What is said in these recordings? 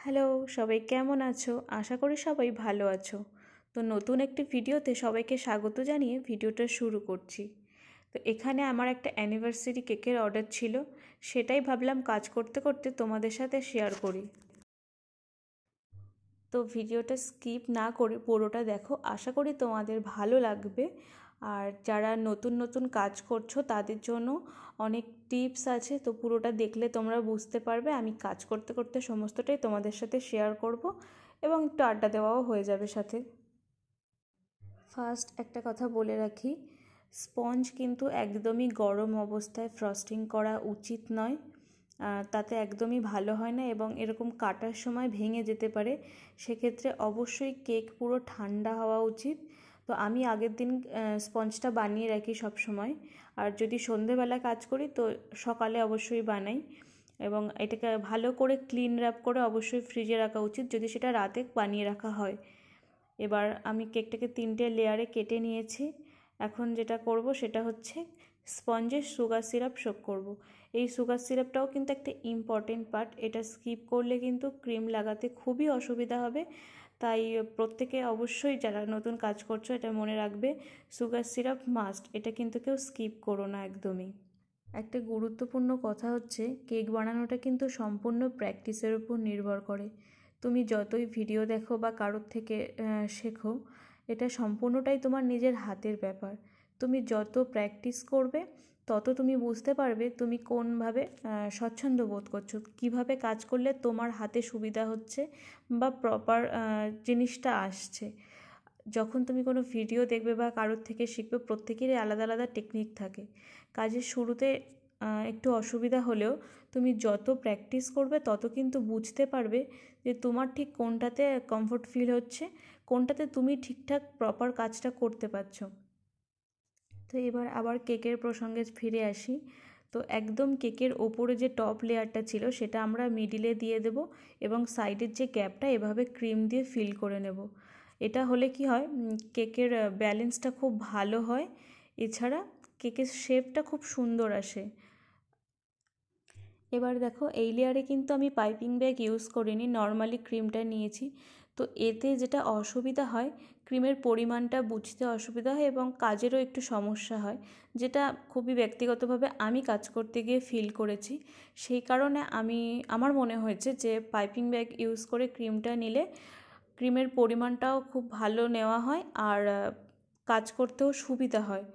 Hello, সবাই কেমন আছো? আশা করি সবাই ভালো আছো। তো নতুন একটি ভিডিওতে সবাইকে স্বাগত জানিয়ে ভিডিওটা শুরু করছি। তো এখানে আমার একটা অ্যানিভার্সারি কেকের অর্ডার ছিল, সেটাই ভাবলাম কাজ করতে করতে তোমাদের সাথে শেয়ার করি। তো ভিডিওটা স্কিপ না করে পুরোটা দেখো, আশা করি তোমাদের ভালো লাগবে। আর যারা নতুন নতুন কাজ করছো তাদের জন্য অনেক টিপস আছে, তো পুরোটা দেখলে তোমরা বুঝতে পারবে। আমি কাজ করতে করতে সমস্তটাই তোমাদের সাথে শেয়ার করব এবং একটু আড্ডা দেওয়াও হয়ে যাবে সাথে। ফার্স্ট একটা কথা বলে রাখি, স্পঞ্জ কিন্তু একদমই গরম অবস্থায় ফ্রস্টিং করা উচিত নয়, তাতে একদমই ভালো হয় না এবং এরকম কাটার সময় ভেঙে যেতে পারে। সেক্ষেত্রে অবশ্যই কেক পুরো ঠান্ডা হওয়া উচিত। তো আমি আগের দিন স্পঞ্জটা বানিয়ে রাখি সব সময়, আর যদি সন্ধেবেলা কাজ করি তো সকালে অবশ্যই বানাই এবং এটাকে ভালো করে ক্লিন র্যাপ করে অবশ্যই ফ্রিজে রাখা উচিত যদি সেটা রাতে বানিয়ে রাখা হয়। এবার আমি কেকটাকে 3টে লেয়ারে কেটে নিয়েছি। এখন যেটা করব সেটা হচ্ছে স্পঞ্জের সুগার সিরাপ শোক করব। এই সুগার সিরাপটাও কিন্তু একটা ইম্পর্টেন্ট পার্ট, এটা স্কিপ করলে কিন্তু ক্রিম লাগাতে খুবই অসুবিধা হবে। তাই প্রত্যেকে অবশ্যই যারা নতুন কাজ করছো এটা মনে রাখবে, সুগার সিরাপ মাস্ট, এটা কিন্তু কেউ স্কিপ করো না একদমই। একটা গুরুত্বপূর্ণ কথা হচ্ছে, কেক বানানোটা কিন্তু সম্পূর্ণ প্র্যাকটিসের উপর নির্ভর করে। তুমি যতই ভিডিও দেখো বা কারোর থেকে শেখো, এটা সম্পূর্ণটাই তোমার নিজের হাতের ব্যাপার। তুমি যত প্র্যাকটিস করবে তত তুমি বুঝতে পারবে তুমি কোনভাবে স্বচ্ছন্দ বোধ করছো, কিভাবে কাজ করলে তোমার হাতে সুবিধা হচ্ছে বা প্রপার জিনিসটা আসছে। যখন তুমি কোনো ভিডিও দেখবে বা কারোর থেকে শিখবে, প্রত্যেকেরই আলাদা আলাদা টেকনিক থাকে। কাজের শুরুতে একটু অসুবিধা হলেও তুমি যত প্র্যাকটিস করবে তত কিন্তু বুঝতে পারবে যে তোমার ঠিক কোনটাতে কমফোর্ট ফিল হচ্ছে, কোনটাতে তুমি ঠিকঠাক প্রপার কাজটা করতে পারছো। তো এবার আবার কেকের প্রসঙ্গে ফিরে আসি। তো একদম কেকের ওপরে যে টপ লেয়ারটা ছিল সেটা আমরা মিডিলে দিয়ে দেব এবং সাইডের যে গ্যাপটা এভাবে ক্রিম দিয়ে ফিল করে নেব। এটা হলে কি হয়, কেকের ব্যালেন্সটা খুব ভালো হয়, এছাড়া কেকের শেপটা খুব সুন্দর আসে। এবার দেখো, এই লেয়ারে কিন্তু আমি পাইপিং ব্যাগ ইউজ করিনি, নর্মালি ক্রিমটা নিয়েছি। তো এতে যেটা অসুবিধা হয়, ক্রিমের পরিমাণটা বুঝতে অসুবিধা হয় এবং কাজেরও একটু সমস্যা হয়, যেটা খুবই ব্যক্তিগতভাবে আমি কাজ করতে গিয়ে ফিল করেছি। সেই কারণে আমার মনে হয়েছে যে পাইপিং ব্যাগ ইউজ করে ক্রিমটা নিলে ক্রিমের পরিমাণটাও খুব ভালো নেওয়া হয় আর কাজ করতেও সুবিধা হয়,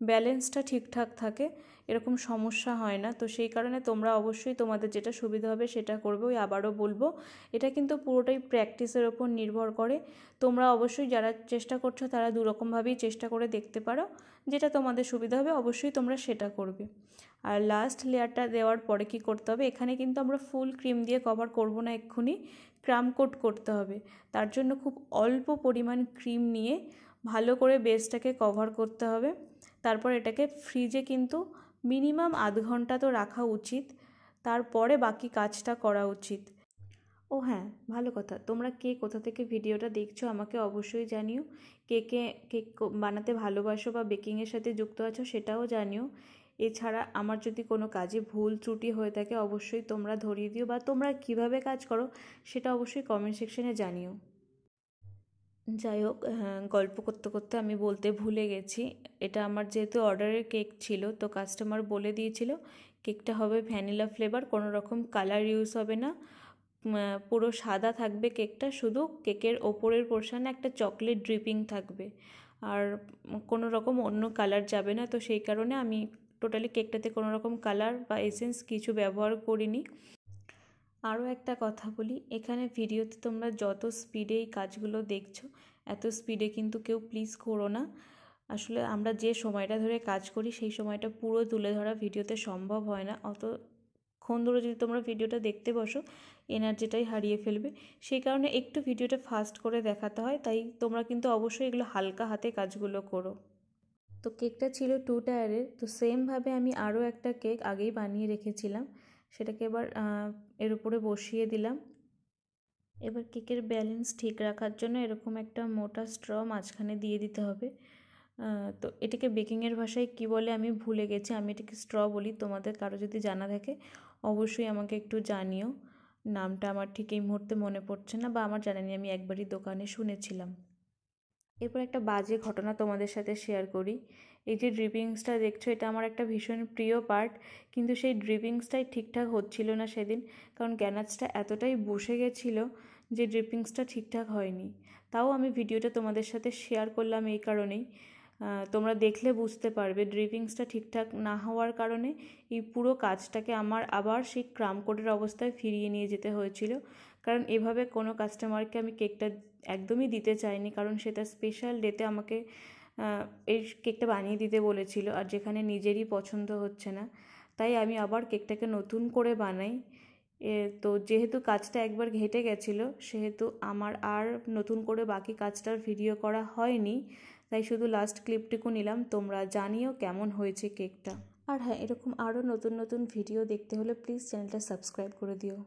ব্যালেন্সটা ঠিকঠাক থাকে, এরকম সমস্যা হয় না। তো সেই কারণে তোমরা অবশ্যই তোমাদের যেটা সুবিধা হবে সেটা করবে। ওই আবারও বলবো, এটা কিন্তু পুরোটাই প্র্যাকটিসের ওপর নির্ভর করে। তোমরা অবশ্যই যারা চেষ্টা করছো তারা দুরকমভাবেই চেষ্টা করে দেখতে পারো, যেটা তোমাদের সুবিধা হবে অবশ্যই তোমরা সেটা করবে। আর লাস্ট লেয়ারটা দেওয়ার পরে কি করতে হবে, এখানে কিন্তু আমরা ফুল ক্রিম দিয়ে কভার করব না, এক্ষুনি ক্রাম কোট করতে হবে। তার জন্য খুব অল্প পরিমাণ ক্রিম নিয়ে ভালো করে বেসটাকে কভার করতে হবে। তারপর এটাকে ফ্রিজে কিন্তু মিনিমাম আধ ঘন্টা তো রাখা উচিত, তারপরে বাকি কাজটা করা উচিত। ও হ্যাঁ, ভালো কথা, তোমরা কে কোথা থেকে ভিডিওটা দেখছো আমাকে অবশ্যই জানিও। কেক বানাতে ভালোবাসো বা বেকিংয়ের সাথে যুক্ত আছো সেটাও জানিও। এছাড়া আমার যদি কোনো কাজে ভুল ত্রুটি হয়ে থাকে অবশ্যই তোমরা ধরিয়ে দিও, বা তোমরা কিভাবে কাজ করো সেটা অবশ্যই কমেন্ট সেকশনে জানিও। যাই হোক, গল্প করতে করতে আমি বলতে ভুলে গেছি, এটা আমার যেহেতু অর্ডারের কেক ছিল, তো কাস্টমার বলে দিয়েছিল কেকটা হবে ভ্যানিলা ফ্লেভার, কোনো রকম কালার ইউজ হবে না, পুরো সাদা থাকবে কেকটা, শুধু কেকের ওপরের পোর্শনে একটা চকলেট ড্রিপিং থাকবে আর কোনো রকম অন্য কালার যাবে না। তো সেই কারণে আমি টোটালি কেকটাতে কোনো রকম কালার বা এসেন্স কিছু ব্যবহার করিনি। আরও একটা কথা বলি, এখানে ভিডিওতে তোমরা যত স্পিডে এই কাজগুলো দেখছো, এত স্পিডে কিন্তু কেউ প্লিজ করো না। আসলে আমরা যে সময়টা ধরে কাজ করি সেই সময়টা পুরো তুলে ধরা ভিডিওতে সম্ভব হয় না, অতক্ষণ ধরে যদি তোমরা ভিডিওটা দেখতে বসো এনার্জিটাই হারিয়ে ফেলবে। সেই কারণে একটু ভিডিওটা ফাস্ট করে দেখাতে হয়, তাই তোমরা কিন্তু অবশ্যই এগুলো হালকা হাতে কাজগুলো করো। তো কেকটা ছিল 2 টায়ারের, তো সেমভাবে আমি আরও একটা কেক আগেই বানিয়ে রেখেছিলাম, সেটাকে এবার এর উপরে বসিয়ে দিলাম। এবার কেকের ব্যালেন্স ঠিক রাখার জন্য এরকম একটা মোটা স্ট্র মাঝখানে দিয়ে দিতে হবে। তো এটাকে বেকিংয়ের ভাষায় কি বলে আমি ভুলে গেছি, আমি এটাকে স্ট্র বলি, তোমাদের কারো যদি জানা থাকে অবশ্যই আমাকে একটু জানিও। নামটা আমার ঠিক এই মুহূর্তে মনে পড়ছে না, বা আমার জানা নেই, আমি একবারই দোকানে শুনেছিলাম। এরপর একটা বাজে ঘটনা তোমাদের সাথে শেয়ার করি। এই যে ড্রিপিংসটা দেখছো, এটা আমার একটা ভীষণ প্রিয় পার্ট, কিন্তু সেই ড্রিপিংসটাই ঠিকঠাক হচ্ছিল না সেদিন, কারণ গ্যানাচটা এতটাই বসে গেছিলো যে ড্রিপিংসটা ঠিকঠাক হয়নি। তাও আমি ভিডিওটা তোমাদের সাথে শেয়ার করলাম এই কারণেই, তোমরা দেখলে বুঝতে পারবে ড্রিপিংসটা ঠিকঠাক না হওয়ার কারণে এই পুরো কাজটাকে আমার আবার সেই ক্রাম কোটের অবস্থায় ফিরিয়ে নিয়ে যেতে হয়েছিল। কারণ এভাবে কোনো কাস্টমারকে আমি কেকটা একদমই দিতে চাইনি, কারণ সেটা স্পেশাল ডেতে আমাকে এই কেকটা বানিয়ে দিতে বলেছিল, আর যেখানে নিজেরই পছন্দ হচ্ছে না, তাই আমি আবার কেকটাকে নতুন করে বানাই। তো যেহেতু কাজটা একবার ঘেটে গেছিলো, সেহেতু আমার আর নতুন করে বাকি কাজটার ভিডিও করা হয়নি, তাই শুধু লাস্ট ক্লিপটুকু নিলাম। তোমরা জানিও কেমন হয়েছে কেকটা। আর হ্যাঁ, এরকম আরও নতুন নতুন ভিডিও দেখতে হলে প্লিজ চ্যানেলটা সাবস্ক্রাইব করে দিও।